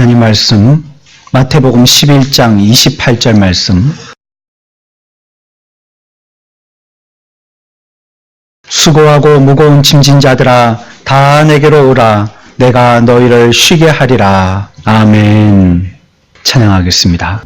하나님 말씀 마태복음 11장 28절 말씀. 수고하고 무거운 짐진 자들아 다 내게로 오라. 내가 너희를 쉬게 하리라. 아멘. 찬양하겠습니다.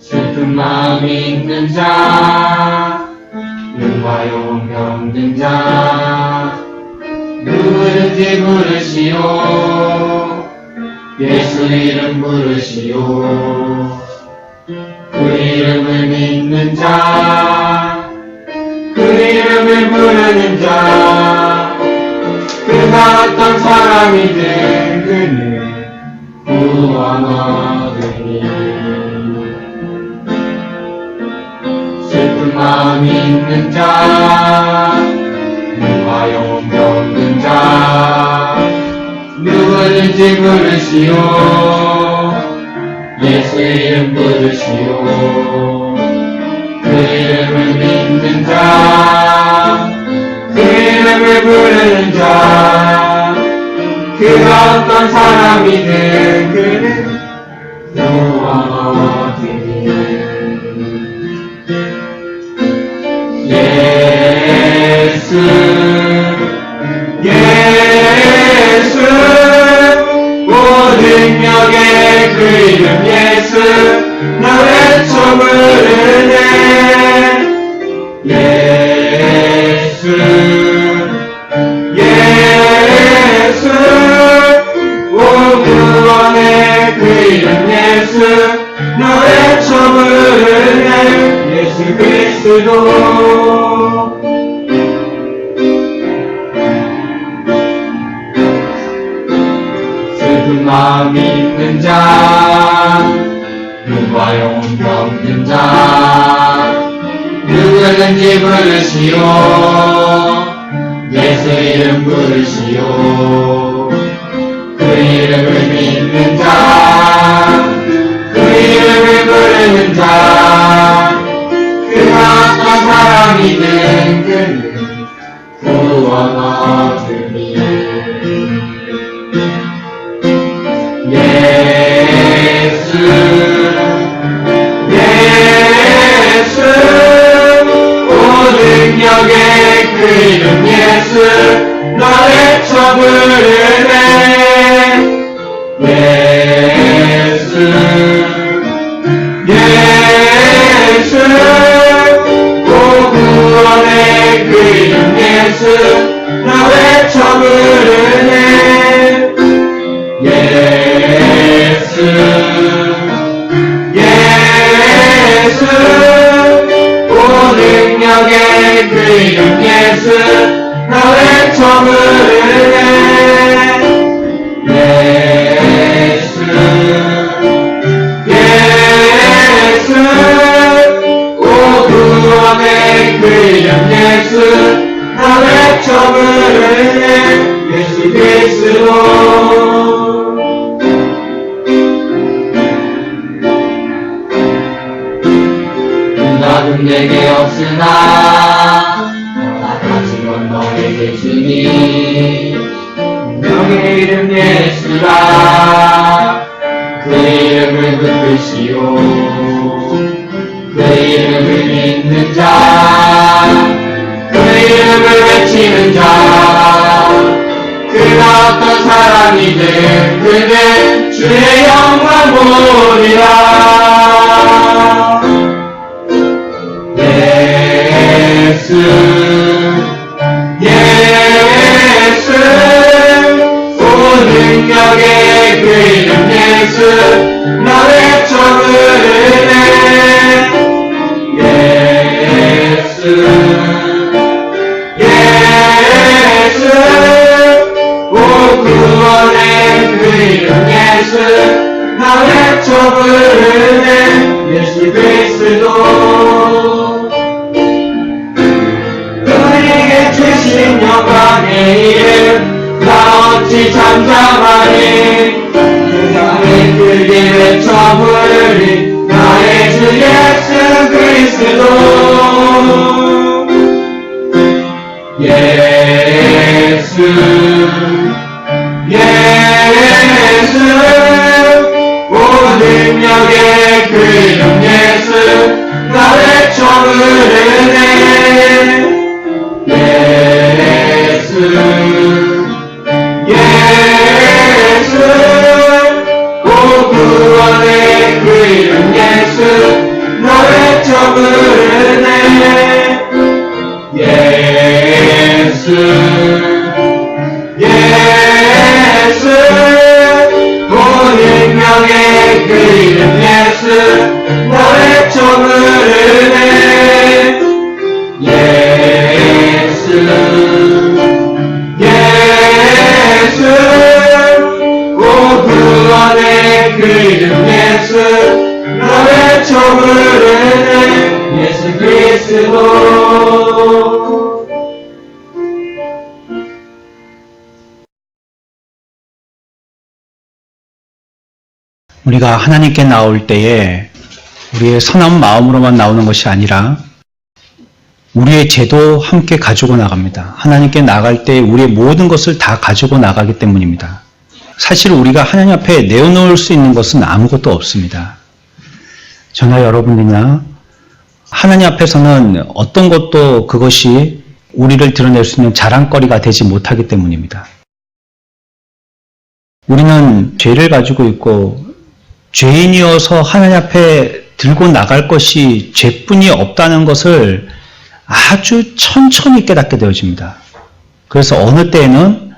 슬픈 마음 있는 자, 눈과용 병든 자, 누구든지 부르시오. 예수 이름 부르시오. 그 이름을 믿는 자, 그 이름을 부르는 자, 그가 어떤 사람이든 그는 구원 얻으니. 슬픈 마음 있는 자, 눈과 영혼 병든 자, 누구든지 부르시오. 예수 이름 부르시오. 그 이름을 믿는 자, 그 이름을 부르는 자, 그가 어떤 사람이든 그는 구원 얻으니. 예수 모든 역의 그 이름 예수 나 외쳐 부르네. 예수 오 구원의 그 이름 예수 나 외쳐 부르네. 예수 그리스도. 슬픈 마음 있는 자, 눈과 영혼 병든 자, 누구든지 부르시오. 예수 이름 부르시오. 그 이름을 믿는 자, 그 이름을 부르는 자, 그가 어떤 사람이든 그는 구원 얻으니. 예수 모든 역의 그 이름 예수 나 외쳐 부르네. 예수 오 구원의 그 이름 예수 나 외쳐 부르네. 예수 오 능력의 그 이름 예수 나 외쳐 부르네. 예수 오 구원의 그 이름 예수 나 외쳐 부르네. 예수 그리스도. 나는 내게 없으나 너가 가진 건 너에게 주니. 너의 이름 예수라. 그 이름을 붙드시오. 그 이름을 믿는 자, 그 이름을 외치는 자, 그가 어떤 사람이든 그는 주의 영광 보리라. 예수 오 능력의 그 이름 예수 나 외쳐 부르네. 예수 오 구원의 그 이름 예수 나 외쳐 부르네. 예수 그리스도. 주신 영광 세상의 이름 나 어찌 잠잠하니 세상에 크게 외쳐 부르리 나의 주 예수 그리스도 예수 예수 온 능력의 그 이름 예수 나 외쳐 부르네 예수 예수 오 구원의 그 이름 예수 나 외쳐 부르네 예수 예수 온 능력의 그 이름 예수 나 외쳐 부르네 예수 예수 오 구원의 그 이름 예수 나 외쳐 부르네 예수 그리스도 우리가 하나님께 나올 때에 우리의 선한 마음으로만 나오는 것이 아니라 우리의 죄도 함께 가지고 나갑니다. 하나님께 나갈 때 우리의 모든 것을 다 가지고 나가기 때문입니다. 사실 우리가 하나님 앞에 내어놓을 수 있는 것은 아무것도 없습니다. 저나 여러분이나 하나님 앞에서는 어떤 것도 그것이 우리를 드러낼 수 있는 자랑거리가 되지 못하기 때문입니다. 우리는 죄를 가지고 있고 죄인이어서 하나님 앞에 들고 나갈 것이 죄뿐이 없다는 것을 아주 천천히 깨닫게 되어집니다. 그래서 어느 때에는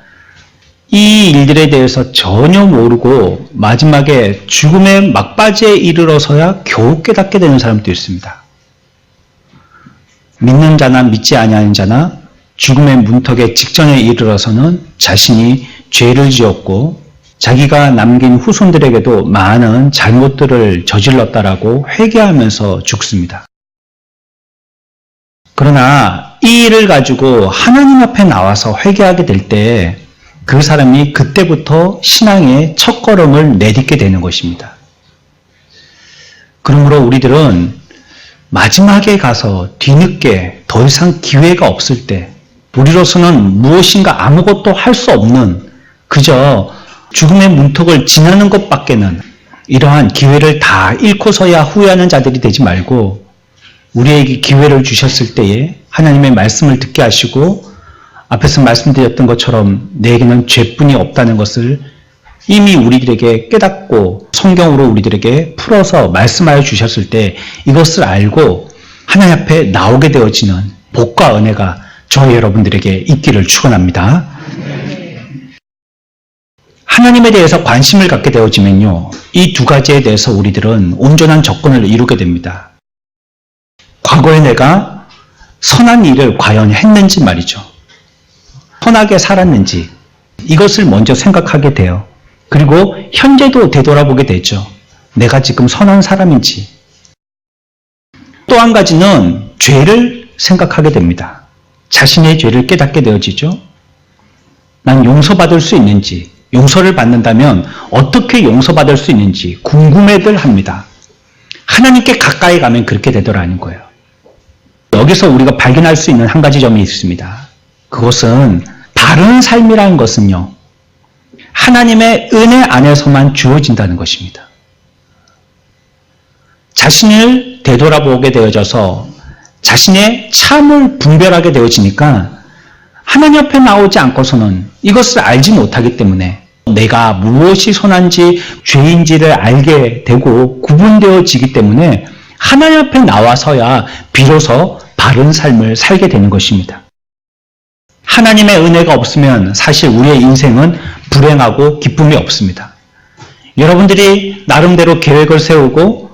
이 일들에 대해서 전혀 모르고 마지막에 죽음의 막바지에 이르러서야 겨우 깨닫게 되는 사람도 있습니다. 믿는 자나 믿지 아니하는 자나 죽음의 문턱에 직전에 이르러서는 자신이 죄를 지었고 자기가 남긴 후손들에게도 많은 잘못들을 저질렀다라고 회개하면서 죽습니다. 그러나 이 일을 가지고 하나님 앞에 나와서 회개하게 될 때 그 사람이 그때부터 신앙의 첫걸음을 내딛게 되는 것입니다. 그러므로 우리들은 마지막에 가서 뒤늦게 더 이상 기회가 없을 때 우리로서는 무엇인가 아무것도 할 수 없는 그저 죽음의 문턱을 지나는 것밖에는 이러한 기회를 다 잃고서야 후회하는 자들이 되지 말고 우리에게 기회를 주셨을 때에 하나님의 말씀을 듣게 하시고 앞에서 말씀드렸던 것처럼 내게는 죄뿐이 없다는 것을 이미 우리들에게 깨닫고 성경으로 우리들에게 풀어서 말씀하여 주셨을 때 이것을 알고 하나님 앞에 나오게 되어지는 복과 은혜가 저희 여러분들에게 있기를 축원합니다. 하나님에 대해서 관심을 갖게 되어지면요, 이 두 가지에 대해서 우리들은 온전한 접근을 이루게 됩니다. 과거에 내가 선한 일을 과연 했는지 말이죠. 선하게 살았는지 이것을 먼저 생각하게 돼요. 그리고 현재도 되돌아보게 되죠. 내가 지금 선한 사람인지. 또 한 가지는 죄를 생각하게 됩니다. 자신의 죄를 깨닫게 되어지죠. 난 용서받을 수 있는지, 용서를 받는다면 어떻게 용서받을 수 있는지 궁금해들 합니다. 하나님께 가까이 가면 그렇게 되더라는 거예요. 여기서 우리가 발견할 수 있는 한 가지 점이 있습니다. 그것은 바른 삶이라는 것은요, 하나님의 은혜 안에서만 주어진다는 것입니다. 자신을 되돌아보게 되어져서 자신의 참을 분별하게 되어지니까 하나님 앞에 나오지 않고서는 이것을 알지 못하기 때문에 내가 무엇이 선한지 죄인지를 알게 되고 구분되어지기 때문에 하나님 앞에 나와서야 비로소 바른 삶을 살게 되는 것입니다. 하나님의 은혜가 없으면 사실 우리의 인생은 불행하고 기쁨이 없습니다. 여러분들이 나름대로 계획을 세우고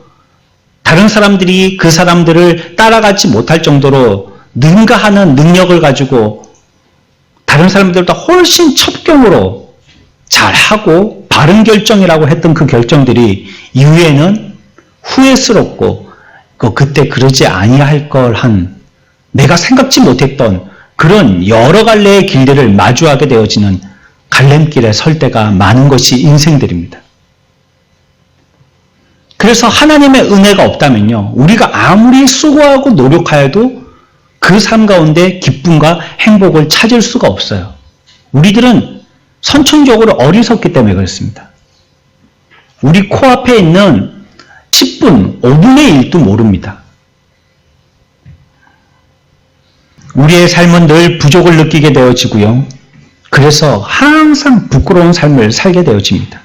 다른 사람들이 그 사람들을 따라가지 못할 정도로 능가하는 능력을 가지고 다른 사람들보다 훨씬 첩경으로 잘하고 바른 결정이라고 했던 그 결정들이 이후에는 후회스럽고 그때 그러지 아니할 걸 한 내가 생각지 못했던 그런 여러 갈래의 길들을 마주하게 되어지는 갈림길에 설 때가 많은 것이 인생들입니다. 그래서 하나님의 은혜가 없다면요, 우리가 아무리 수고하고 노력하여도 그 삶 가운데 기쁨과 행복을 찾을 수가 없어요. 우리들은 선천적으로 어리석기 때문에 그렇습니다. 우리 코앞에 있는 10분, 5분의 1도 모릅니다. 우리의 삶은 늘 부족을 느끼게 되어지고요. 그래서 항상 부끄러운 삶을 살게 되어집니다.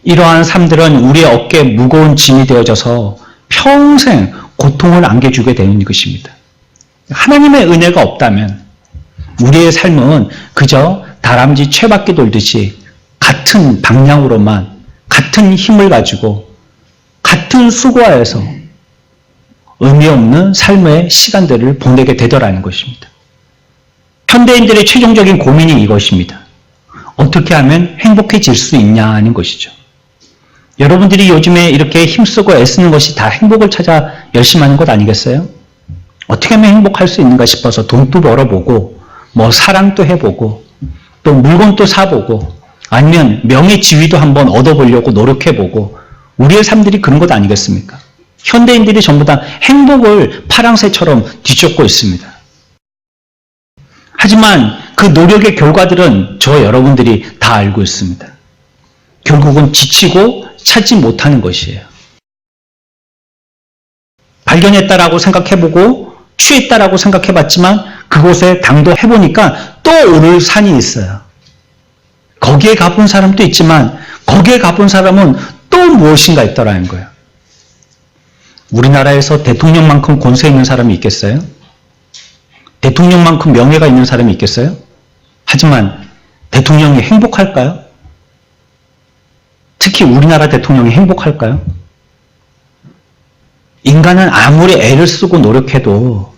이러한 삶들은 우리의 어깨에 무거운 짐이 되어져서 평생 고통을 안겨주게 되는 것입니다. 하나님의 은혜가 없다면 우리의 삶은 그저 다람쥐 쇠바퀴 돌듯이 같은 방향으로만, 같은 힘을 가지고 같은 수고하여서 의미 없는 삶의 시간들을 보내게 되더라는 것입니다. 현대인들의 최종적인 고민이 이것입니다. 어떻게 하면 행복해질 수 있냐는 것이죠. 여러분들이 요즘에 이렇게 힘쓰고 애쓰는 것이 다 행복을 찾아 열심히 하는 것 아니겠어요? 어떻게 하면 행복할 수 있는가 싶어서 돈도 벌어보고, 뭐 사랑도 해보고, 또 물건도 사보고, 아니면 명예 지위도 한번 얻어보려고 노력해보고, 우리의 삶들이 그런 것 아니겠습니까? 현대인들이 전부 다 행복을 파랑새처럼 뒤쫓고 있습니다. 하지만 그 노력의 결과들은 저 여러분들이 다 알고 있습니다. 결국은 지치고 찾지 못하는 것이에요. 발견했다라고 생각해보고 취했다라고 생각해봤지만 그곳에 당도해보니까 또 오를 산이 있어요. 거기에 가본 사람도 있지만 거기에 가본 사람은 또 무엇인가 있더라는 거예요. 우리나라에서 대통령만큼 권세 있는 사람이 있겠어요? 대통령만큼 명예가 있는 사람이 있겠어요? 하지만 대통령이 행복할까요? 특히 우리나라 대통령이 행복할까요? 인간은 아무리 애를 쓰고 노력해도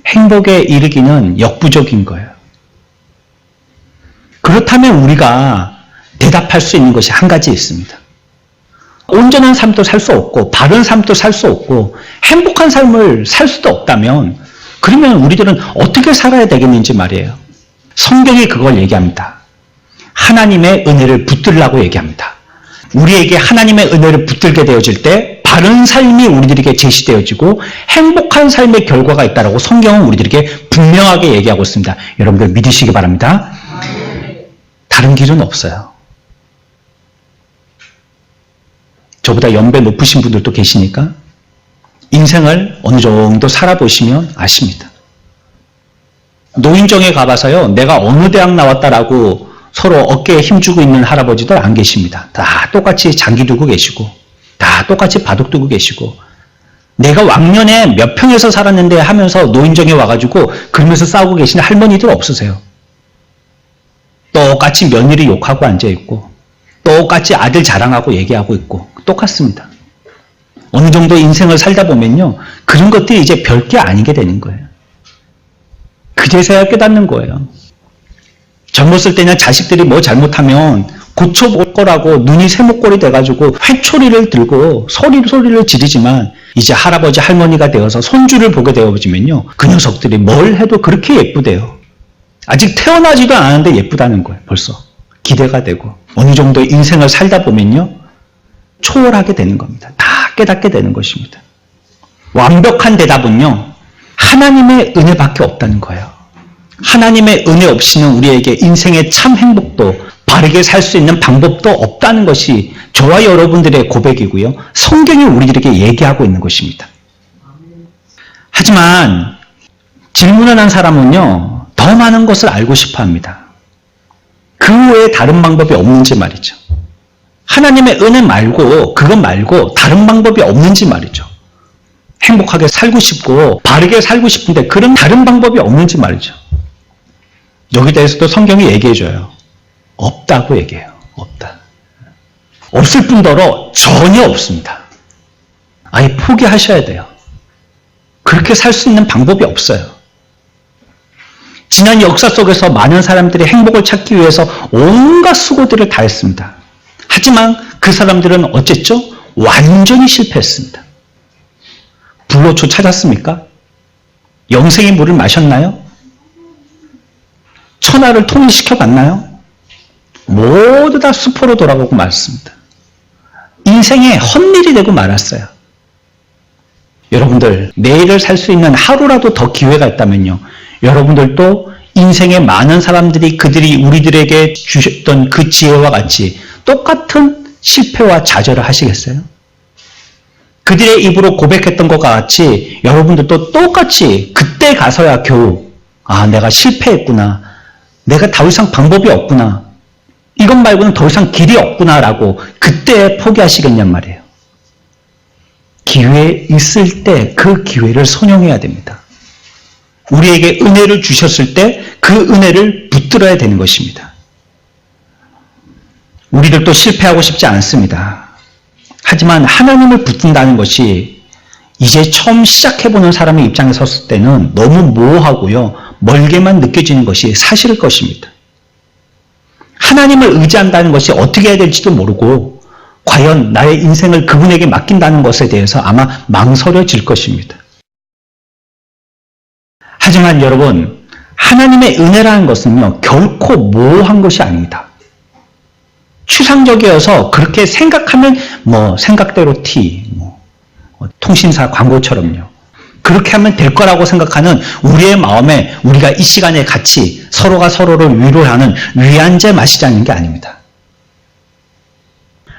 행복에 이르기는 역부족인 거예요. 그렇다면 우리가 대답할 수 있는 것이 한 가지 있습니다. 온전한 삶도 살 수 없고 바른 삶도 살 수 없고 행복한 삶을 살 수도 없다면 그러면 우리들은 어떻게 살아야 되겠는지 말이에요. 성경이 그걸 얘기합니다. 하나님의 은혜를 붙들라고 얘기합니다. 우리에게 하나님의 은혜를 붙들게 되어질 때 바른 삶이 우리들에게 제시되어지고 행복한 삶의 결과가 있다라고 성경은 우리들에게 분명하게 얘기하고 있습니다. 여러분들 믿으시기 바랍니다. 다른 길은 없어요. 저보다 연배 높으신 분들도 계시니까 인생을 어느 정도 살아보시면 아십니다. 노인정에 가봐서요, 내가 어느 대학 나왔다라고 서로 어깨에 힘주고 있는 할아버지들 안 계십니다. 다 똑같이 장기 두고 계시고, 다 똑같이 바둑 두고 계시고, 내가 왕년에 몇 평에서 살았는데 하면서 노인정에 와가지고 그러면서 싸우고 계시는 할머니들 없으세요. 똑같이 며느리 욕하고 앉아있고, 똑같이 아들 자랑하고 얘기하고 있고, 똑같습니다. 어느 정도 인생을 살다 보면요, 그런 것들이 이제 별게 아니게 되는 거예요. 그제서야 깨닫는 거예요. 젊었을 때는 자식들이 뭐 잘못하면 고쳐볼 거라고 눈이 세목골이 돼가지고 회초리를 들고 소리를 지르지만 이제 할아버지 할머니가 되어서 손주를 보게 되어지면요, 그 녀석들이 뭘 해도 그렇게 예쁘대요. 아직 태어나지도 않았는데 예쁘다는 거예요. 벌써 기대가 되고 어느 정도 인생을 살다 보면요, 초월하게 되는 겁니다. 다 깨닫게 되는 것입니다. 완벽한 대답은요, 하나님의 은혜밖에 없다는 거예요. 하나님의 은혜 없이는 우리에게 인생의 참 행복도 바르게 살 수 있는 방법도 없다는 것이 저와 여러분들의 고백이고요, 성경이 우리들에게 얘기하고 있는 것입니다. 하지만 질문을 한 사람은요, 더 많은 것을 알고 싶어 합니다. 그 외에 다른 방법이 없는지 말이죠. 하나님의 은혜 말고, 그것 말고 다른 방법이 없는지 말이죠. 행복하게 살고 싶고 바르게 살고 싶은데 그런 다른 방법이 없는지 말이죠. 여기 대해서도 성경이 얘기해줘요. 없다고 얘기해요. 없다. 없을 뿐더러 전혀 없습니다. 아예 포기하셔야 돼요. 그렇게 살 수 있는 방법이 없어요. 지난 역사 속에서 많은 사람들이 행복을 찾기 위해서 온갖 수고들을 다했습니다. 하지만 그 사람들은 어쨌죠? 완전히 실패했습니다. 불로초 찾았습니까? 영생의 물을 마셨나요? 천하를 통일시켜 봤나요? 모두 다 수포로 돌아가고 말았습니다. 인생의 헛일이 되고 말았어요. 여러분들, 내일을 살 수 있는 하루라도 더 기회가 있다면요, 여러분들도 인생의 많은 사람들이 그들이 우리들에게 주셨던 그 지혜와 같이 똑같은 실패와 좌절을 하시겠어요? 그들의 입으로 고백했던 것과 같이 여러분들도 똑같이 그때 가서야 겨우 내가 실패했구나, 내가 더 이상 방법이 없구나, 이것 말고는 더 이상 길이 없구나라고 그때 포기하시겠냔 말이에요. 기회 있을 때 그 기회를 선용해야 됩니다. 우리에게 은혜를 주셨을 때 그 은혜를 붙들어야 되는 것입니다. 우리들도 실패하고 싶지 않습니다. 하지만 하나님을 붙든다는 것이 이제 처음 시작해보는 사람의 입장에 섰을 때는 너무 모호하고요, 멀게만 느껴지는 것이 사실일 것입니다. 하나님을 의지한다는 것이 어떻게 해야 될지도 모르고 과연 나의 인생을 그분에게 맡긴다는 것에 대해서 아마 망설여질 것입니다. 하지만 여러분, 하나님의 은혜라는 것은요, 결코 모호한 것이 아닙니다. 추상적이어서 그렇게 생각하면 생각대로 통신사 광고처럼요, 그렇게 하면 될 거라고 생각하는 우리의 마음에 우리가 이 시간에 같이 서로가 서로를 위로하는 위안제 마시자는 게 아닙니다.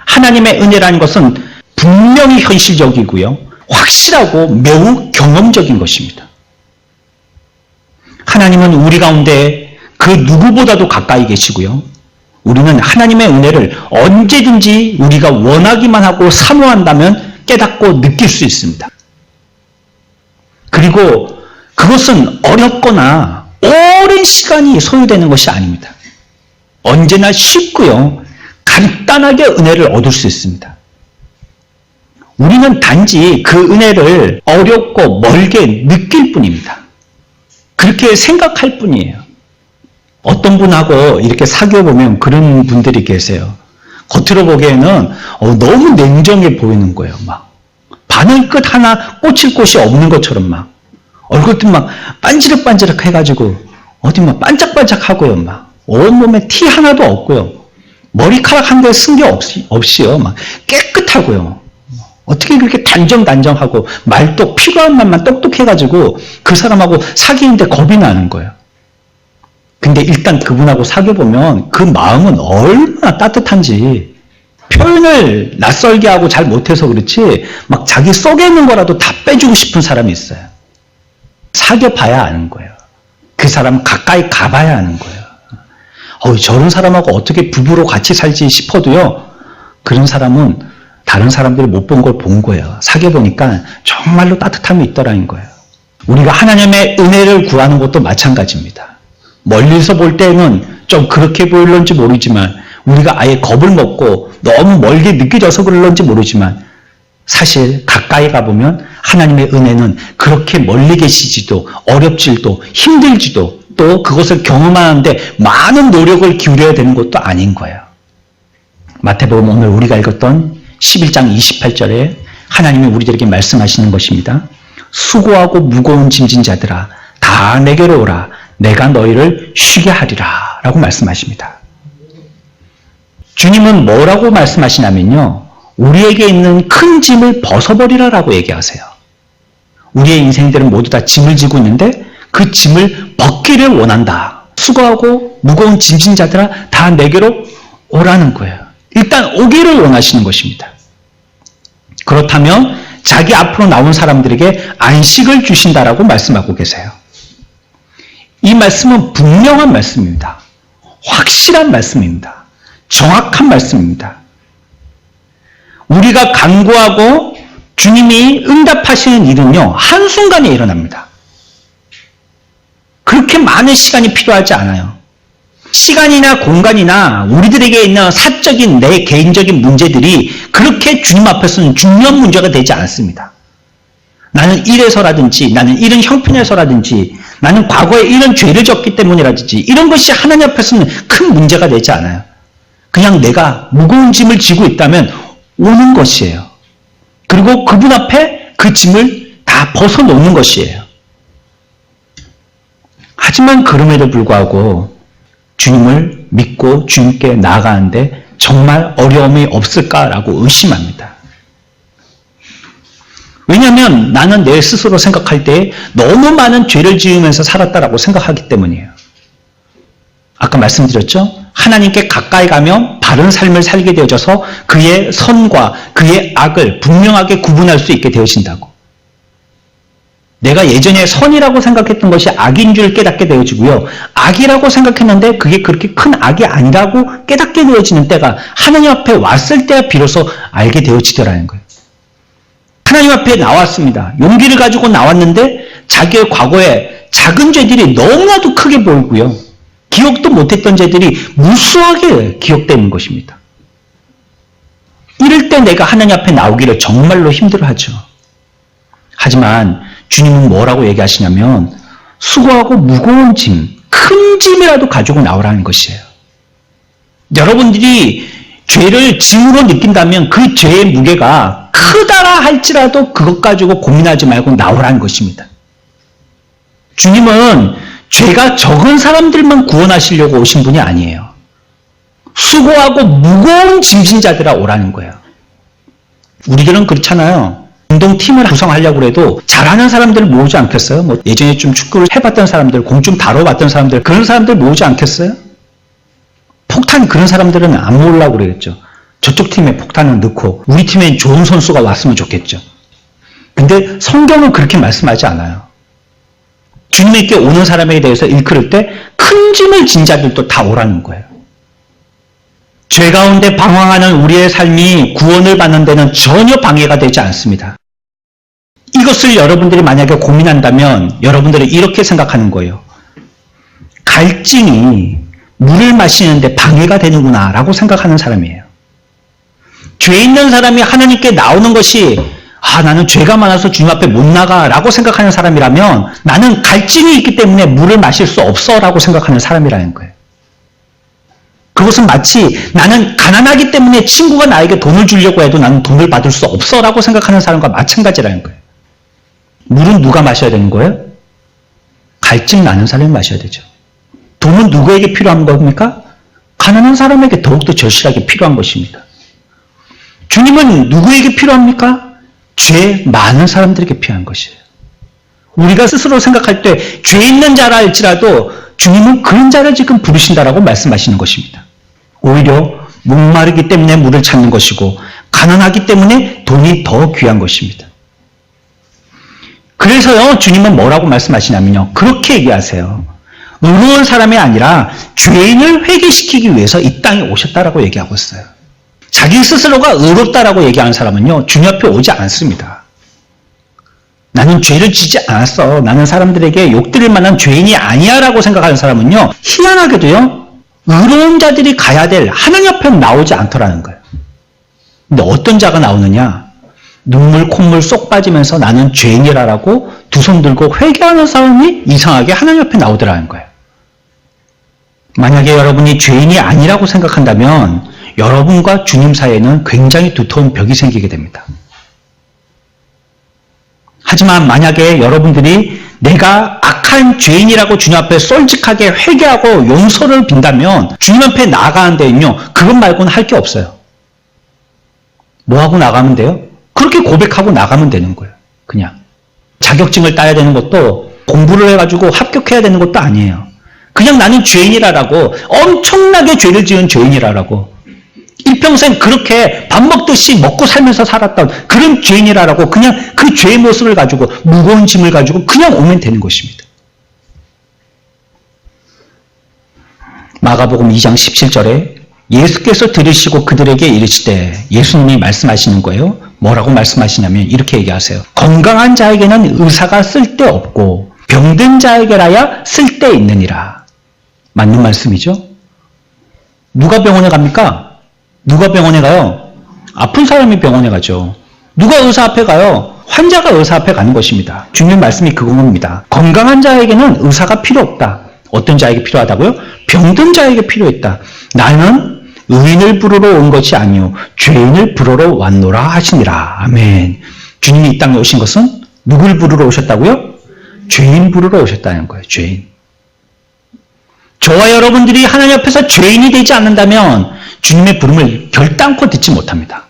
하나님의 은혜라는 것은 분명히 현실적이고요, 확실하고 매우 경험적인 것입니다. 하나님은 우리 가운데 그 누구보다도 가까이 계시고요, 우리는 하나님의 은혜를 언제든지 우리가 원하기만 하고 사모한다면 깨닫고 느낄 수 있습니다. 그리고 그것은 어렵거나 오랜 시간이 소요되는 것이 아닙니다. 언제나 쉽고요, 간단하게 은혜를 얻을 수 있습니다. 우리는 단지 그 은혜를 어렵고 멀게 느낄 뿐입니다. 그렇게 생각할 뿐이에요. 어떤 분하고 이렇게 사귀어 보면 그런 분들이 계세요. 겉으로 보기에는 너무 냉정해 보이는 거예요. 바늘 끝 하나 꽂힐 곳이 없는 것처럼 얼굴도 반지락반지락 해가지고 어디 반짝반짝하고요, 온몸에 티 하나도 없고요, 머리카락 한 개 쓴 게 없이요, 깨끗하고요. 어떻게 그렇게 단정하고 말도 필요한 말만 똑똑해가지고 그 사람하고 사귀는데 겁이 나는 거예요. 근데 일단 그분하고 사귀어보면 그 마음은 얼마나 따뜻한지 표현을 낯설게 하고 잘 못해서 그렇지 자기 속에 있는 거라도 다 빼주고 싶은 사람이 있어요. 사귀어봐야 아는 거예요. 그 사람 가까이 가봐야 아는 거예요. 저런 사람하고 어떻게 부부로 같이 살지 싶어도요, 그런 사람은 다른 사람들이 못 본 걸 본 거예요. 사귀어보니까 정말로 따뜻함이 있더라는 거예요. 우리가 하나님의 은혜를 구하는 것도 마찬가지입니다. 멀리서 볼 때는 좀 그렇게 보일런지 모르지만 우리가 아예 겁을 먹고 너무 멀게 느껴져서 그럴런지 모르지만 사실 가까이 가보면 하나님의 은혜는 그렇게 멀리 계시지도 어렵지도 힘들지도 또 그것을 경험하는데 많은 노력을 기울여야 되는 것도 아닌 거예요. 마태복음 오늘 우리가 읽었던 11장 28절에 하나님이 우리들에게 말씀하시는 것입니다. 수고하고 무거운 짐진 자들아 다 내게로 오라 내가 너희를 쉬게 하리라 라고 말씀하십니다. 주님은 뭐라고 말씀하시냐면요, 우리에게 있는 큰 짐을 벗어버리라 라고 얘기하세요. 우리의 인생들은 모두 다 짐을 지고 있는데 그 짐을 벗기를 원한다. 수고하고 무거운 짐진 자들아 다 내게로 오라는 거예요. 일단 오기를 원하시는 것입니다. 그렇다면 자기 앞으로 나온 사람들에게 안식을 주신다라고 말씀하고 계세요. 이 말씀은 분명한 말씀입니다. 확실한 말씀입니다. 정확한 말씀입니다. 우리가 간구하고 주님이 응답하시는 일은요, 한순간에 일어납니다. 그렇게 많은 시간이 필요하지 않아요. 시간이나 공간이나 우리들에게 있는 사적인 내 개인적인 문제들이 그렇게 주님 앞에서는 중요한 문제가 되지 않습니다. 나는 이래서라든지 나는 이런 형편에서라든지 나는 과거에 이런 죄를 졌기 때문이라든지 이런 것이 하나님 앞에서는 큰 문제가 되지 않아요. 그냥 내가 무거운 짐을 지고 있다면 오는 것이에요. 그리고 그분 앞에 그 짐을 다 벗어놓는 것이에요. 하지만 그럼에도 불구하고 주님을 믿고 주님께 나아가는데 정말 어려움이 없을까라고 의심합니다. 왜냐하면 나는 내 스스로 생각할 때 너무 많은 죄를 지으면서 살았다라고 생각하기 때문이에요. 아까 말씀드렸죠? 하나님께 가까이 가면 바른 삶을 살게 되어져서 그의 선과 그의 악을 분명하게 구분할 수 있게 되어진다고. 내가 예전에 선이라고 생각했던 것이 악인 줄 깨닫게 되어지고요. 악이라고 생각했는데 그게 그렇게 큰 악이 아니라고 깨닫게 되어지는 때가 하나님 앞에 왔을 때야 비로소 알게 되어지더라는 거예요. 하나님 앞에 나왔습니다. 용기를 가지고 나왔는데 자기의 과거에 작은 죄들이 너무나도 크게 보이고요. 기억도 못했던 죄들이 무수하게 기억되는 것입니다. 이럴 때 내가 하나님 앞에 나오기를 정말로 힘들어하죠. 하지만 주님은 뭐라고 얘기하시냐면 수고하고 무거운 짐, 큰 짐이라도 가지고 나오라는 것이에요. 여러분들이 죄를 짐으로 느낀다면 그 죄의 무게가 크다라 할지라도 그것 가지고 고민하지 말고 나오라는 것입니다. 주님은 죄가 적은 사람들만 구원하시려고 오신 분이 아니에요. 수고하고 무거운 짐진 자들아 오라는 거예요. 우리들은 그렇잖아요. 운동팀을 구성하려고 해도 잘하는 사람들을 모으지 않겠어요? 뭐 예전에 좀 축구를 해봤던 사람들, 공 좀 다뤄봤던 사람들, 그런 사람들 모으지 않겠어요? 폭탄 그런 사람들은 안 모으려고 그랬죠. 저쪽 팀에 폭탄을 넣고 우리 팀에 좋은 선수가 왔으면 좋겠죠. 근데 성경은 그렇게 말씀하지 않아요. 주님께 오는 사람에 대해서 일컬을 때 큰 짐을 진 자들도 다 오라는 거예요. 죄 가운데 방황하는 우리의 삶이 구원을 받는 데는 전혀 방해가 되지 않습니다. 이것을 여러분들이 만약에 고민한다면 여러분들이 이렇게 생각하는 거예요. 갈증이 물을 마시는데 방해가 되는구나 라고 생각하는 사람이에요. 죄 있는 사람이 하나님께 나오는 것이 나는 죄가 많아서 주님 앞에 못 나가 라고 생각하는 사람이라면 나는 갈증이 있기 때문에 물을 마실 수 없어 라고 생각하는 사람이라는 거예요. 그것은 마치 나는 가난하기 때문에 친구가 나에게 돈을 주려고 해도 나는 돈을 받을 수 없어 라고 생각하는 사람과 마찬가지라는 거예요. 물은 누가 마셔야 되는 거예요? 갈증 나는 사람이 마셔야 되죠. 돈은 누구에게 필요한 겁니까? 가난한 사람에게 더욱더 절실하게 필요한 것입니다. 주님은 누구에게 필요합니까? 죄 많은 사람들에게 필요한 것이에요. 우리가 스스로 생각할 때 죄 있는 자라 할지라도 주님은 그런 자를 지금 부르신다라고 말씀하시는 것입니다. 오히려 목마르기 때문에 물을 찾는 것이고 가난하기 때문에 돈이 더 귀한 것입니다. 그래서요, 주님은 뭐라고 말씀하시냐면요. 그렇게 얘기하세요. 의로운 사람이 아니라 죄인을 회개시키기 위해서 이 땅에 오셨다라고 얘기하고 있어요. 자기 스스로가 의롭다라고 얘기하는 사람은요, 주님 앞에 오지 않습니다. 나는 죄를 지지 않았어. 나는 사람들에게 욕드릴 만한 죄인이 아니야 라고 생각하는 사람은요, 희한하게도요, 의로운 자들이 가야 될 하나님 앞에 나오지 않더라는 거예요. 근데 어떤 자가 나오느냐? 눈물 콧물 쏙 빠지면서 나는 죄인이라고 두 손 들고 회개하는 사람이 이상하게 하나님 앞에 나오더라는 거예요. 만약에 여러분이 죄인이 아니라고 생각한다면 여러분과 주님 사이에는 굉장히 두터운 벽이 생기게 됩니다. 하지만 만약에 여러분들이 내가 악한 죄인이라고 주님 앞에 솔직하게 회개하고 용서를 빈다면 주님 앞에 나아가는 데는요, 그것 말고는 할 게 없어요. 뭐하고 나가면 돼요? 그렇게 고백하고 나가면 되는 거예요. 그냥. 자격증을 따야 되는 것도 공부를 해가지고 합격해야 되는 것도 아니에요. 그냥 나는 죄인이라고, 엄청나게 죄를 지은 죄인이라고, 일평생 그렇게 밥 먹듯이 먹고 살면서 살았던 그런 죄인이라고 그냥 그 죄의 모습을 가지고 무거운 짐을 가지고 그냥 오면 되는 것입니다. 마가복음 2장 17절에 예수께서 들으시고 그들에게 이르시되 예수님이 말씀하시는 거예요. 뭐라고 말씀하시냐면 이렇게 얘기하세요. 건강한 자에게는 의사가 쓸데없고 병든 자에게라야 쓸데있느니라. 맞는 말씀이죠? 누가 병원에 갑니까? 누가 병원에 가요? 아픈 사람이 병원에 가죠. 누가 의사 앞에 가요? 환자가 의사 앞에 가는 것입니다. 주님 말씀이 그겁니다. 건강한 자에게는 의사가 필요 없다. 어떤 자에게 필요하다고요? 병든 자에게 필요했다. 나는 의인을 부르러 온 것이 아니요 죄인을 부르러 왔노라 하시니라. 아멘. 주님이 이 땅에 오신 것은 누굴 부르러 오셨다고요? 죄인 부르러 오셨다는 거예요. 죄인. 저와 여러분들이 하나님 앞에서 죄인이 되지 않는다면 주님의 부름을 결단코 듣지 못합니다.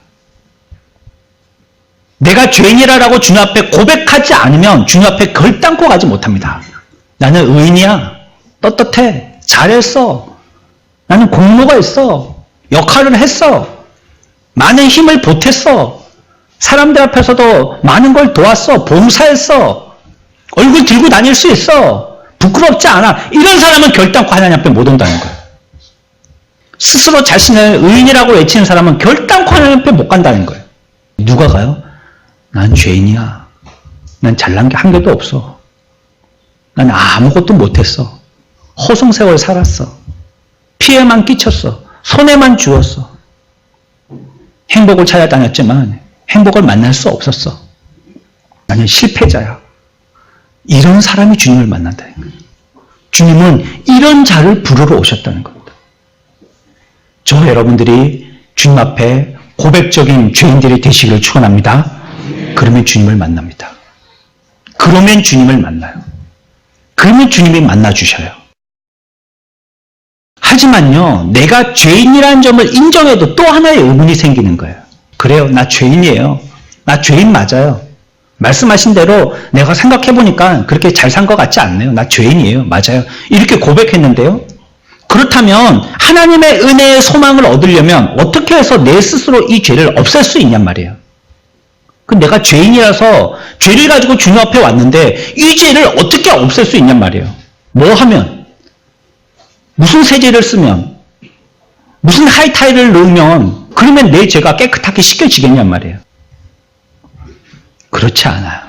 내가 죄인이라고 주님 앞에 고백하지 않으면 주님 앞에 결단코 가지 못합니다. 나는 의인이야. 떳떳해. 잘했어. 나는 공로가 있어. 역할을 했어. 많은 힘을 보탰어. 사람들 앞에서도 많은 걸 도왔어. 봉사했어. 얼굴 들고 다닐 수 있어. 부끄럽지 않아. 이런 사람은 결단코 하나님 앞에 못 온다는 거예요. 스스로 자신을 의인이라고 외치는 사람은 결단코 하나님 앞에 못 간다는 거예요. 누가 가요? 난 죄인이야. 난 잘난 게 한 개도 없어. 난 아무것도 못했어. 허송세월 살았어. 피해만 끼쳤어. 손해만 주었어. 행복을 찾아다녔지만 행복을 만날 수 없었어. 나는 실패자야. 이런 사람이 주님을 만난다는 거예요. 주님은 이런 자를 부르러 오셨다는 겁니다. 저 여러분들이 주님 앞에 고백적인 죄인들이 되시기를 축원합니다. 그러면 주님을 만납니다. 그러면 주님을 만나요. 그러면 주님이 만나주셔요. 하지만요, 내가 죄인이라는 점을 인정해도 또 하나의 의문이 생기는 거예요. 그래요, 나 죄인이에요. 나 죄인 맞아요. 말씀하신 대로 내가 생각해보니까 그렇게 잘 산 것 같지 않네요. 나 죄인이에요. 맞아요. 이렇게 고백했는데요. 그렇다면 하나님의 은혜의 소망을 얻으려면 어떻게 해서 내 스스로 이 죄를 없앨 수 있냔 말이에요. 내가 죄인이라서 죄를 가지고 주님 앞에 왔는데 이 죄를 어떻게 없앨 수 있냔 말이에요. 뭐 하면? 무슨 세제를 쓰면? 무슨 하이타이를 넣으면 그러면 내 죄가 깨끗하게 씻겨지겠냔 말이에요. 그렇지 않아요.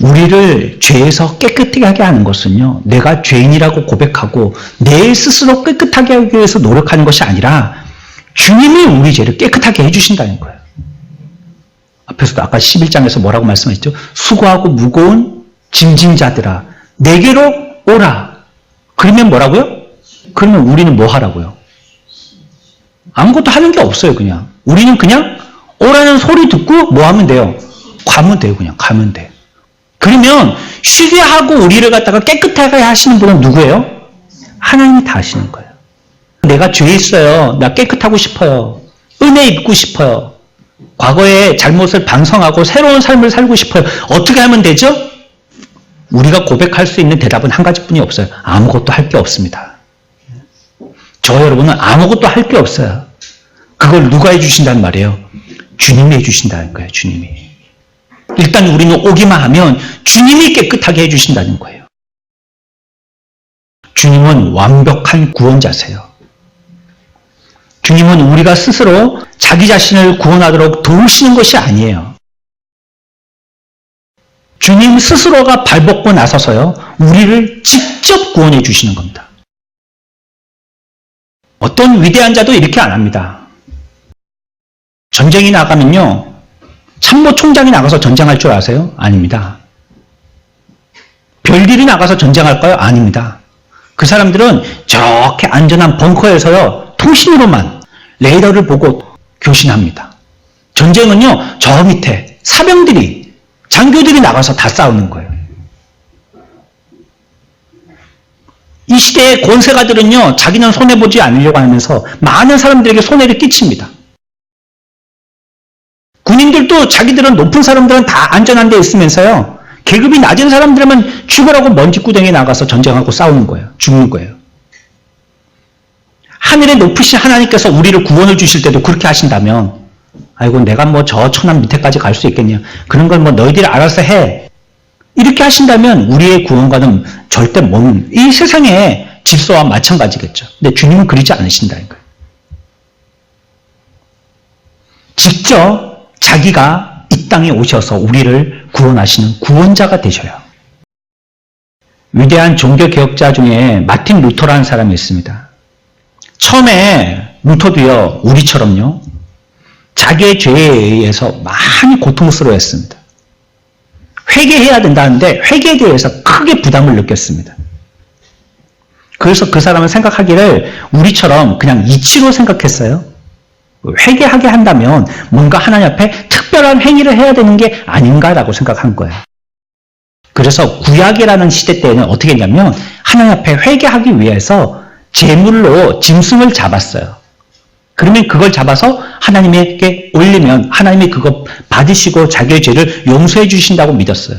우리를 죄에서 깨끗하게 하는 것은요, 내가 죄인이라고 고백하고 내 스스로 깨끗하게 하기 위해서 노력하는 것이 아니라 주님이 우리 죄를 깨끗하게 해주신다는 거예요. 앞에서도 아까 11장에서 뭐라고 말씀하셨죠? 수고하고 무거운 짐진 자들아 내게로 오라. 그러면 뭐라고요? 그러면 우리는 뭐 하라고요? 아무것도 하는 게 없어요. 그냥 우리는 그냥 오라는 소리 듣고 뭐 하면 돼요? 가면 돼요. 그냥 가면 돼. 그러면 쉬게 하고 우리를 갖다가 깨끗하게 하시는 분은 누구예요? 하나님이 다 하시는 거예요. 내가 죄 있어요. 나 깨끗하고 싶어요. 은혜 입고 싶어요. 과거의 잘못을 반성하고 새로운 삶을 살고 싶어요. 어떻게 하면 되죠? 우리가 고백할 수 있는 대답은 한 가지뿐이 없어요. 아무것도 할 게 없습니다. 저 여러분은 아무것도 할 게 없어요. 그걸 누가 해주신단 말이에요? 주님이 해주신다는 거예요. 주님이. 일단 우리는 오기만 하면 주님이 깨끗하게 해주신다는 거예요. 주님은 완벽한 구원자세요. 주님은 우리가 스스로 자기 자신을 구원하도록 도우시는 것이 아니에요. 주님 스스로가 발벗고 나서서요, 우리를 직접 구원해 주시는 겁니다. 어떤 위대한 자도 이렇게 안 합니다. 전쟁이 나가면요, 참모 총장이 나가서 전쟁할 줄 아세요? 아닙니다. 별들이 나가서 전쟁할까요? 아닙니다. 그 사람들은 저렇게 안전한 벙커에서요, 통신으로만 레이더를 보고 교신합니다. 전쟁은요, 저 밑에 사병들이, 장교들이 나가서 다 싸우는 거예요. 이 시대의 권세가들은요, 자기는 손해보지 않으려고 하면서 많은 사람들에게 손해를 끼칩니다. 군인들도 자기들은 높은 사람들은 다 안전한 데 있으면서요, 계급이 낮은 사람들만 죽으라고 먼지구덩이에 나가서 전쟁하고 싸우는 거예요. 죽는 거예요. 하늘에 높으신 하나님께서 우리를 구원을 주실 때도 그렇게 하신다면, 아이고 내가 뭐 저 천암 밑에까지 갈 수 있겠냐, 그런 걸 뭐 너희들이 알아서 해, 이렇게 하신다면 우리의 구원과는 절대 먼 이 세상의 질서와 마찬가지겠죠. 근데 주님은 그러지 않으신다는 거예요. 직접 자기가 이 땅에 오셔서 우리를 구원하시는 구원자가 되셔요. 위대한 종교개혁자 중에 마틴 루터라는 사람이 있습니다. 처음에 루터도요, 우리처럼요, 자기의 죄에 의해서 많이 고통스러워했습니다. 회개해야 된다는데 회개에 대해서 크게 부담을 느꼈습니다. 그래서 그 사람은 생각하기를 우리처럼 그냥 이치로 생각했어요. 회개하게 한다면 뭔가 하나님 앞에 특별한 행위를 해야 되는 게 아닌가라고 생각한 거예요. 그래서 구약이라는 시대 때는 어떻게 했냐면 하나님 앞에 회개하기 위해서 제물로 짐승을 잡았어요. 그러면 그걸 잡아서 하나님에게 올리면 하나님이 그거 받으시고 자기의 죄를 용서해 주신다고 믿었어요.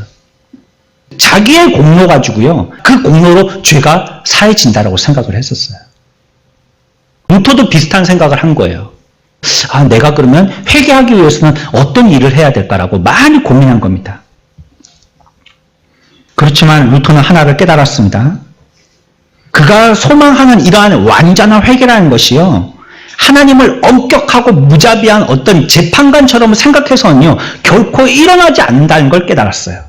자기의 공로 가지고요. 그 공로로 죄가 사해진다라고 생각을 했었어요. 루터도 비슷한 생각을 한 거예요. 아, 내가 그러면 회개하기 위해서는 어떤 일을 해야 될까라고 많이 고민한 겁니다. 그렇지만 루터는 하나를 깨달았습니다. 그가 소망하는 이러한 완전한 회개라는 것이요. 하나님을 엄격하고 무자비한 어떤 재판관처럼 생각해서는요. 결코 일어나지 않는다는 걸 깨달았어요.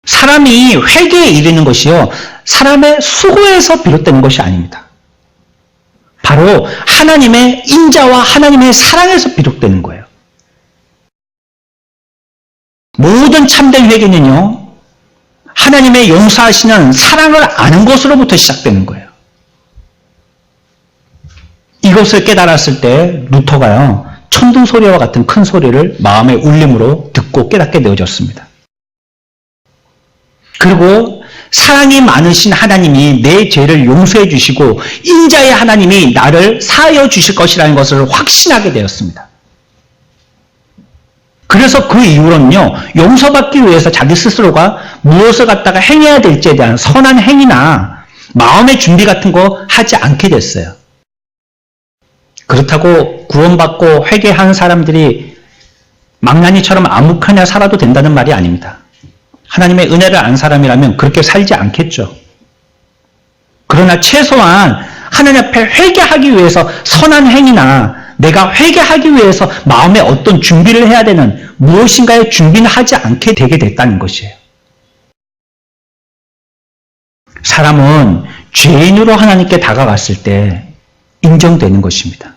사람이 회개에 이르는 것이요. 사람의 수고에서 비롯되는 것이 아닙니다. 바로 하나님의 인자와 하나님의 사랑에서 비롯되는 거예요. 모든 참된 회개는요. 하나님의 용서하시는 사랑을 아는 것으로부터 시작되는 거예요. 이것을 깨달았을 때 루터가요. 천둥 소리와 같은 큰 소리를 마음의 울림으로 듣고 깨닫게 되어졌습니다. 그리고 사랑이 많으신 하나님이 내 죄를 용서해 주시고 인자의 하나님이 나를 사하여 주실 것이라는 것을 확신하게 되었습니다. 그래서 그 이후로는요. 용서받기 위해서 자기 스스로가 무엇을 갖다가 행해야 될지에 대한 선한 행위나 마음의 준비 같은 거 하지 않게 됐어요. 그렇다고 구원받고 회개한 사람들이 망나니처럼 아무렇게나 살아도 된다는 말이 아닙니다. 하나님의 은혜를 안 사람이라면 그렇게 살지 않겠죠. 그러나 최소한 하나님 앞에 회개하기 위해서 선한 행위나 내가 회개하기 위해서 마음에 어떤 준비를 해야 되는 무엇인가의 준비는 하지 않게 되게 됐다는 것이에요. 사람은 죄인으로 하나님께 다가갔을 때 인정되는 것입니다.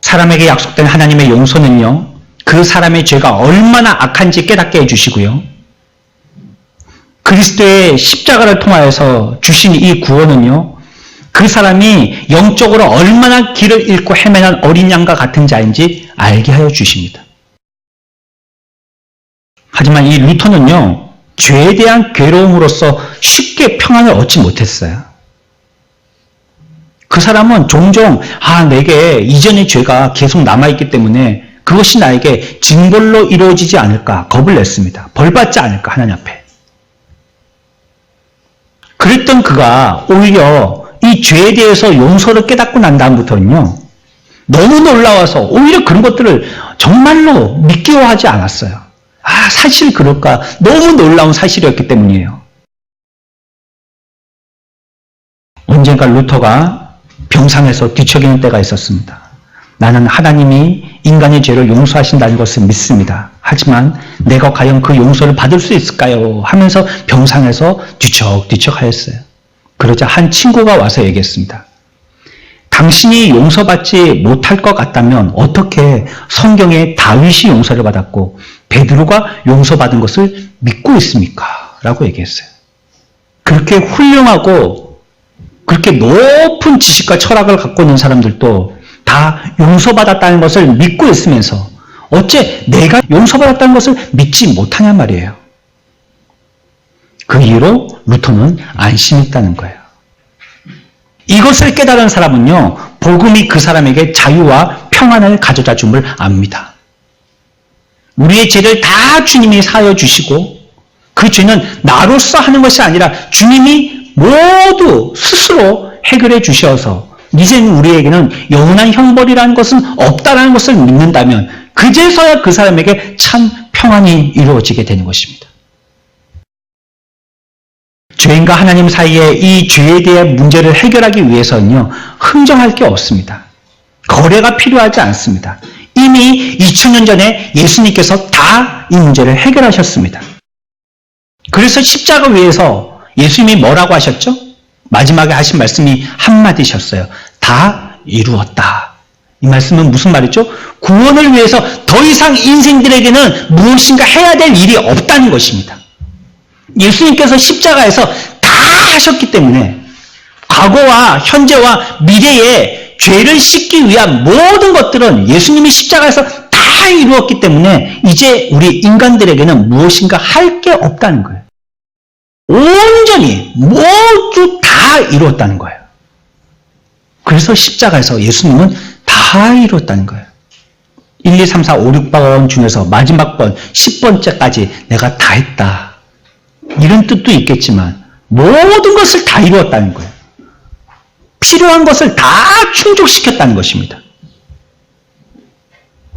사람에게 약속된 하나님의 용서는요. 그 사람의 죄가 얼마나 악한지 깨닫게 해주시고요. 그리스도의 십자가를 통하여서 주신 이 구원은요. 그 사람이 영적으로 얼마나 길을 잃고 헤매는 어린 양과 같은 자인지 알게 하여 주십니다. 하지만 이 루터는요. 죄에 대한 괴로움으로써 쉽게 평안을 얻지 못했어요. 그 사람은 종종 내게 이전의 죄가 계속 남아있기 때문에 그것이 나에게 징벌로 이루어지지 않을까 겁을 냈습니다. 벌받지 않을까 하나님 앞에. 그랬던 그가 오히려 이 죄에 대해서 용서를 깨닫고 난 다음부터는요. 너무 놀라워서 오히려 그런 것들을 정말로 믿기워하지 않았어요. 사실 그럴까? 너무 놀라운 사실이었기 때문이에요. 언젠가 루터가 병상에서 뒤척이는 때가 있었습니다. 나는 하나님이 인간의 죄를 용서하신다는 것을 믿습니다. 하지만 내가 과연 그 용서를 받을 수 있을까요? 하면서 병상에서 뒤척뒤척 하였어요. 그러자 한 친구가 와서 얘기했습니다. 당신이 용서받지 못할 것 같다면 어떻게 성경에 다윗이 용서를 받았고 베드로가 용서받은 것을 믿고 있습니까? 라고 얘기했어요. 그렇게 훌륭하고 그렇게 높은 지식과 철학을 갖고 있는 사람들도 다 용서받았다는 것을 믿고 있으면서 어째 내가 용서받았다는 것을 믿지 못하냐 말이에요. 그 이유로 루터는 안심했다는 거예요. 이것을 깨달은 사람은요. 복음이 그 사람에게 자유와 평안을 가져다 줌을 압니다. 우리의 죄를 다 주님이 사하여 주시고 그 죄는 나로서 하는 것이 아니라 주님이 모두 스스로 해결해 주셔서 이제는 우리에게는 영원한 형벌이라는 것은 없다라는 것을 믿는다면 그제서야 그 사람에게 참 평안이 이루어지게 되는 것입니다. 죄인과 하나님 사이에 이 죄에 대한 문제를 해결하기 위해서는요. 흥정할 게 없습니다. 거래가 필요하지 않습니다. 이미 2000년 전에 예수님께서 다 이 문제를 해결하셨습니다. 그래서 십자가 위에서 예수님이 뭐라고 하셨죠? 마지막에 하신 말씀이 한마디셨어요. 다 이루었다. 이 말씀은 무슨 말이죠? 구원을 위해서 더 이상 인생들에게는 무엇인가 해야 될 일이 없다는 것입니다. 예수님께서 십자가에서 다 하셨기 때문에 과거와 현재와 미래의 죄를 씻기 위한 모든 것들은 예수님이 십자가에서 다 다 이루었기 때문에 이제 우리 인간들에게는 무엇인가 할 게 없다는 거예요. 온전히 모두 다 이루었다는 거예요. 그래서 십자가에서 예수님은 다 이루었다는 거예요. 1, 2, 3, 4, 5, 6번 중에서 마지막 번 10번째까지 내가 다 했다. 이런 뜻도 있겠지만 모든 것을 다 이루었다는 거예요. 필요한 것을 다 충족시켰다는 것입니다.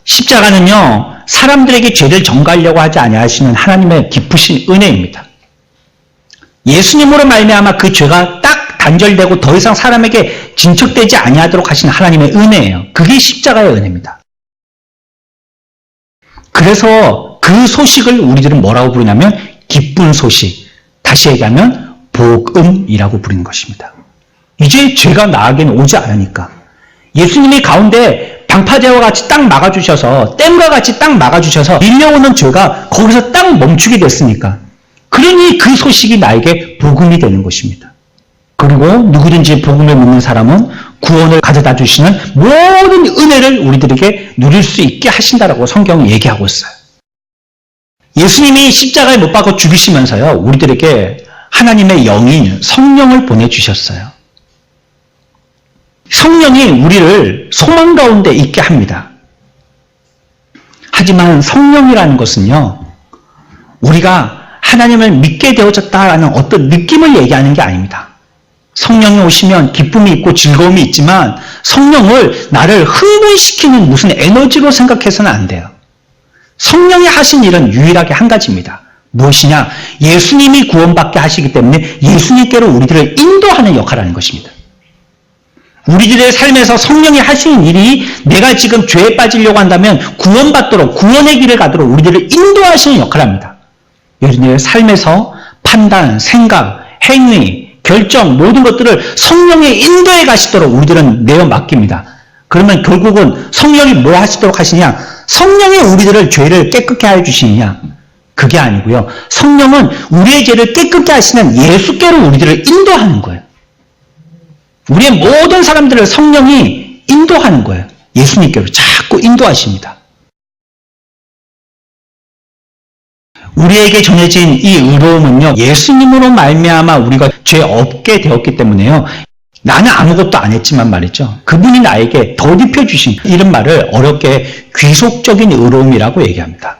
십자가는요, 사람들에게 죄를 전가하려고 하지 아니하시는 하나님의 깊으신 은혜입니다. 예수님으로 말미암아 그 죄가 딱 단절되고 더 이상 사람에게 진척되지 아니하도록 하신 하나님의 은혜예요. 그게 십자가의 은혜입니다. 그래서 그 소식을 우리들은 뭐라고 부르냐면 기쁜 소식, 다시 얘기하면 복음이라고 부르는 것입니다. 이제 죄가 나에게는 오지 않으니까 예수님이 가운데 방파제와 같이 딱 막아주셔서 댐과 같이 딱 막아주셔서 밀려오는 죄가 거기서 딱 멈추게 됐으니까 그러니 그 소식이 나에게 복음이 되는 것입니다. 그리고 누구든지 복음을 믿는 사람은 구원을 가져다 주시는 모든 은혜를 우리들에게 누릴 수 있게 하신다라고 성경은 얘기하고 있어요. 예수님이 십자가에 못 박아 죽으시면서요, 우리들에게 하나님의 영인 성령을 보내주셨어요. 성령이 우리를 소망 가운데 있게 합니다. 하지만 성령이라는 것은요, 우리가 하나님을 믿게 되어졌다라는 어떤 느낌을 얘기하는 게 아닙니다. 성령이 오시면 기쁨이 있고 즐거움이 있지만 성령을 나를 흥분시키는 무슨 에너지로 생각해서는 안 돼요. 성령이 하신 일은 유일하게 한 가지입니다. 무엇이냐? 예수님이 구원받게 하시기 때문에 예수님께로 우리들을 인도하는 역할을 하는 것입니다. 우리들의 삶에서 성령이 하시는 일이 내가 지금 죄에 빠지려고 한다면 구원받도록, 구원의 길을 가도록 우리들을 인도하시는 역할을 합니다. 여러분의 삶에서 판단, 생각, 행위, 결정 모든 것들을 성령의 인도에 가시도록 우리들은 내어 맡깁니다. 그러면 결국은 성령이 뭐 하시도록 하시냐? 성령이 우리들을 죄를 깨끗게 해 주시느냐? 그게 아니고요. 성령은 우리의 죄를 깨끗게 하시는 예수께로 우리들을 인도하는 거예요. 우리의 모든 사람들을 성령이 인도하는 거예요. 예수님께로 자꾸 인도하십니다. 우리에게 전해진 이 의로움은요, 예수님으로 말미암아 우리가 죄 없게 되었기 때문에요. 나는 아무것도 안 했지만 말이죠. 그분이 나에게 덧입혀 주신 이런 말을 어렵게 귀속적인 의로움이라고 얘기합니다.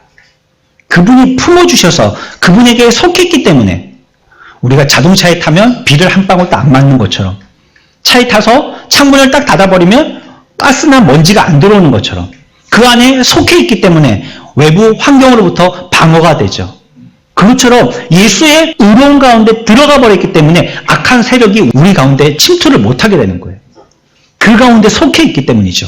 그분이 품어주셔서 그분에게 속했기 때문에 우리가 자동차에 타면 비를 한 방울도 안 맞는 것처럼 차에 타서 창문을 딱 닫아버리면 가스나 먼지가 안 들어오는 것처럼 그 안에 속해 있기 때문에 외부 환경으로부터 방어가 되죠. 그것처럼 예수의 의로움 가운데 들어가 버렸기 때문에 악한 세력이 우리 가운데 침투를 못하게 되는 거예요. 그 가운데 속해 있기 때문이죠.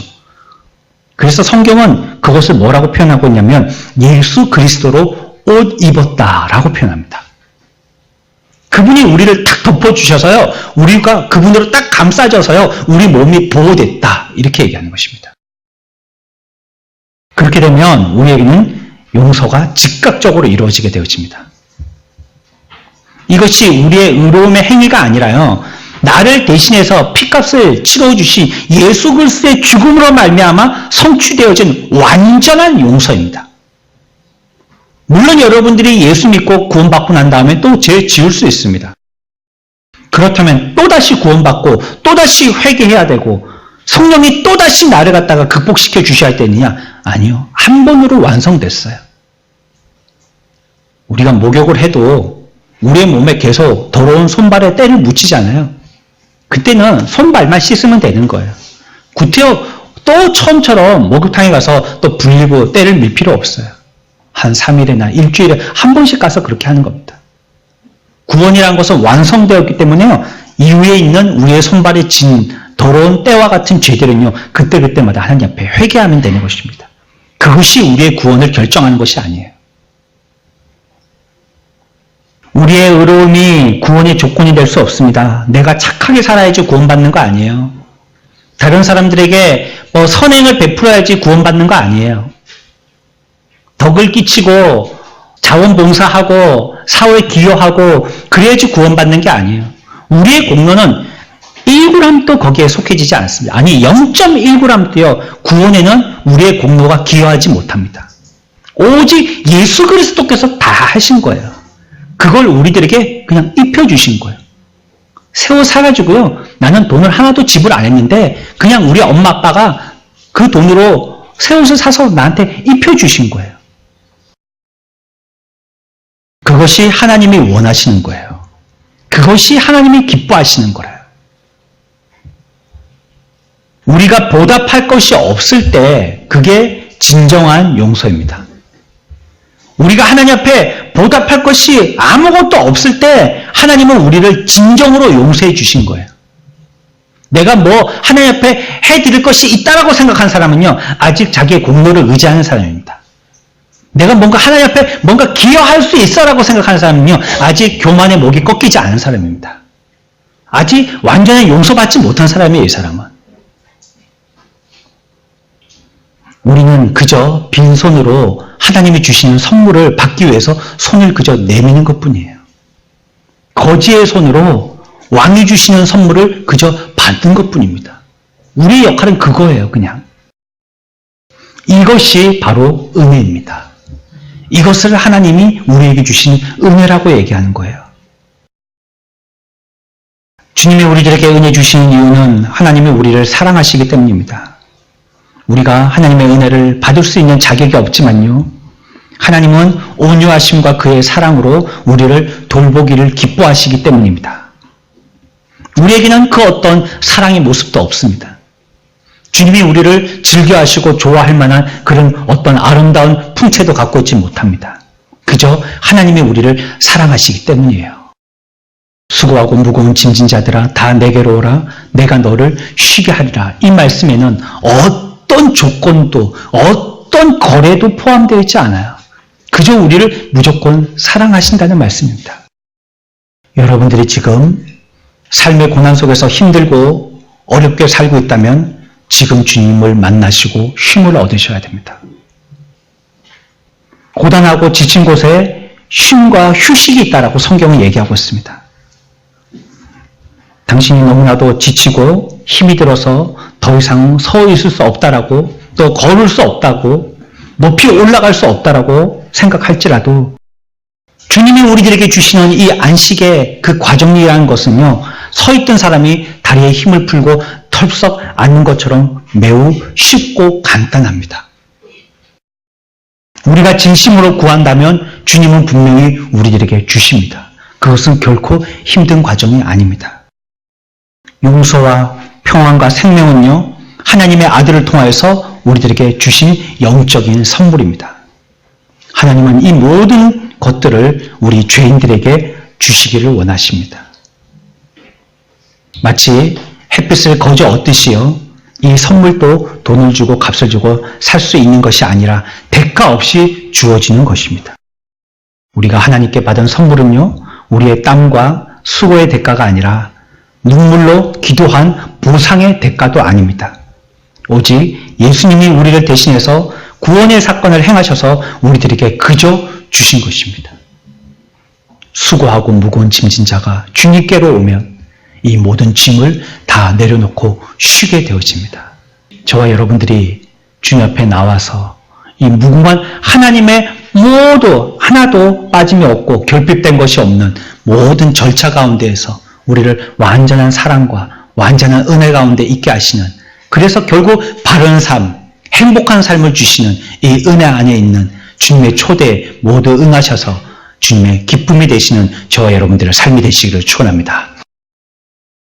그래서 성경은 그것을 뭐라고 표현하고 있냐면 예수 그리스도로 옷 입었다라고 표현합니다. 그분이 우리를 딱 덮어주셔서요, 우리가 그분으로 딱 감싸져서요, 우리 몸이 보호됐다 이렇게 얘기하는 것입니다. 그렇게 되면 우리에게는 용서가 즉각적으로 이루어지게 되어집니다. 이것이 우리의 의로움의 행위가 아니라요, 나를 대신해서 피값을 치러주신 예수 그리스도의 죽음으로 말미암아 성취되어진 완전한 용서입니다. 물론 여러분들이 예수 믿고 구원받고 난 다음에 또 죄 지을 수 있습니다. 그렇다면 또다시 구원받고 또다시 회개해야 되고 성령이 또다시 나를 갖다가 극복시켜 주셔야 할 때느냐? 아니요. 한 번으로 완성됐어요. 우리가 목욕을 해도 우리의 몸에 계속 더러운 손발에 때를 묻히잖아요. 그때는 손발만 씻으면 되는 거예요. 구태여 또 처음처럼 목욕탕에 가서 또 불리고 때를 밀 필요 없어요. 한 3일이나 일주일에 한 번씩 가서 그렇게 하는 겁니다. 구원이라는 것은 완성되었기 때문에요. 이후에 있는 우리의 손발에 진 더러운 때와 같은 죄들은요, 그때그때마다 하나님 앞에 회개하면 되는 것입니다. 그것이 우리의 구원을 결정하는 것이 아니에요. 우리의 의로움이 구원의 조건이 될 수 없습니다. 내가 착하게 살아야지 구원받는 거 아니에요. 다른 사람들에게 선행을 베풀어야지 구원받는 거 아니에요. 덕을 끼치고 자원봉사하고 사회에 기여하고 그래야지 구원받는 게 아니에요. 우리의 공로는 1g도 거기에 속해지지 않습니다. 아니 0.1g도요. 구원에는 우리의 공로가 기여하지 못합니다. 오직 예수 그리스도께서 다 하신 거예요. 그걸 우리들에게 그냥 입혀주신 거예요. 새 옷 사가지고요. 나는 돈을 하나도 지불 안 했는데 그냥 우리 엄마 아빠가 그 돈으로 새 옷을 사서 나한테 입혀주신 거예요. 그것이 하나님이 원하시는 거예요. 그것이 하나님이 기뻐하시는 거예요. 우리가 보답할 것이 없을 때 그게 진정한 용서입니다. 우리가 하나님 앞에 보답할 것이 아무것도 없을 때 하나님은 우리를 진정으로 용서해 주신 거예요. 내가 뭐 하나님 앞에 해드릴 것이 있다라고 생각한 사람은요. 아직 자기의 공로를 의지하는 사람입니다. 내가 뭔가 하나님 앞에 뭔가 기여할 수 있어라고 생각하는 사람은요. 아직 교만의 목이 꺾이지 않은 사람입니다. 아직 완전히 용서받지 못한 사람이에요. 이 사람은. 우리는 그저 빈손으로 하나님이 주시는 선물을 받기 위해서 손을 그저 내미는 것뿐이에요. 거지의 손으로 왕이 주시는 선물을 그저 받는 것뿐입니다. 우리의 역할은 그거예요. 그냥. 이것이 바로 은혜입니다. 이것을 하나님이 우리에게 주신 은혜라고 얘기하는 거예요. 주님이 우리들에게 은혜 주시는 이유는 하나님이 우리를 사랑하시기 때문입니다. 우리가 하나님의 은혜를 받을 수 있는 자격이 없지만요. 하나님은 온유하심과 그의 사랑으로 우리를 돌보기를 기뻐하시기 때문입니다. 우리에게는 그 어떤 사랑의 모습도 없습니다. 주님이 우리를 즐겨하시고 좋아할 만한 그런 어떤 아름다운 풍채도 갖고 있지 못합니다. 그저 하나님이 우리를 사랑하시기 때문이에요. 수고하고 무거운 짐진 자들아 다 내게로 오라 내가 너를 쉬게 하리라. 이 말씀에는 어떤 조건도 어떤 거래도 포함되어 있지 않아요. 그저 우리를 무조건 사랑하신다는 말씀입니다. 여러분들이 지금 삶의 고난 속에서 힘들고 어렵게 살고 있다면 지금 주님을 만나시고 쉼을 얻으셔야 됩니다. 고단하고 지친 곳에 쉼과 휴식이 있다라고 성경은 얘기하고 있습니다. 당신이 너무나도 지치고 힘이 들어서 더 이상 서 있을 수 없다라고 또 걸을 수 없다고 높이 올라갈 수 없다라고 생각할지라도 주님이 우리들에게 주시는 이 안식의 그 과정이라는 것은요. 서 있던 사람이 다리에 힘을 풀고 털썩 앉는 것처럼 매우 쉽고 간단합니다. 우리가 진심으로 구한다면 주님은 분명히 우리들에게 주십니다. 그것은 결코 힘든 과정이 아닙니다. 용서와 평안과 생명은요. 하나님의 아들을 통하여서 우리들에게 주신 영적인 선물입니다. 하나님은 이 모든 것들을 우리 죄인들에게 주시기를 원하십니다. 마치 햇빛을 거저 얻듯이요. 이 선물도 돈을 주고 값을 주고 살 수 있는 것이 아니라 대가 없이 주어지는 것입니다. 우리가 하나님께 받은 선물은요. 우리의 땀과 수고의 대가가 아니라 눈물로 기도한 보상의 대가도 아닙니다. 오직 예수님이 우리를 대신해서 구원의 사건을 행하셔서 우리들에게 그저 주신 것입니다. 수고하고 무거운 짐진 자가 주님께로 오면 이 모든 짐을 다 내려놓고 쉬게 되어집니다. 저와 여러분들이 주님 앞에 나와서 이 무궁한 하나님의 모두 하나도 빠짐이 없고 결핍된 것이 없는 모든 절차 가운데에서 우리를 완전한 사랑과 완전한 은혜 가운데 있게 하시는 그래서 결국 바른 삶, 행복한 삶을 주시는 이 은혜 안에 있는 주님의 초대에 모두 응하셔서 주님의 기쁨이 되시는 저와 여러분들의 삶이 되시기를 축원합니다.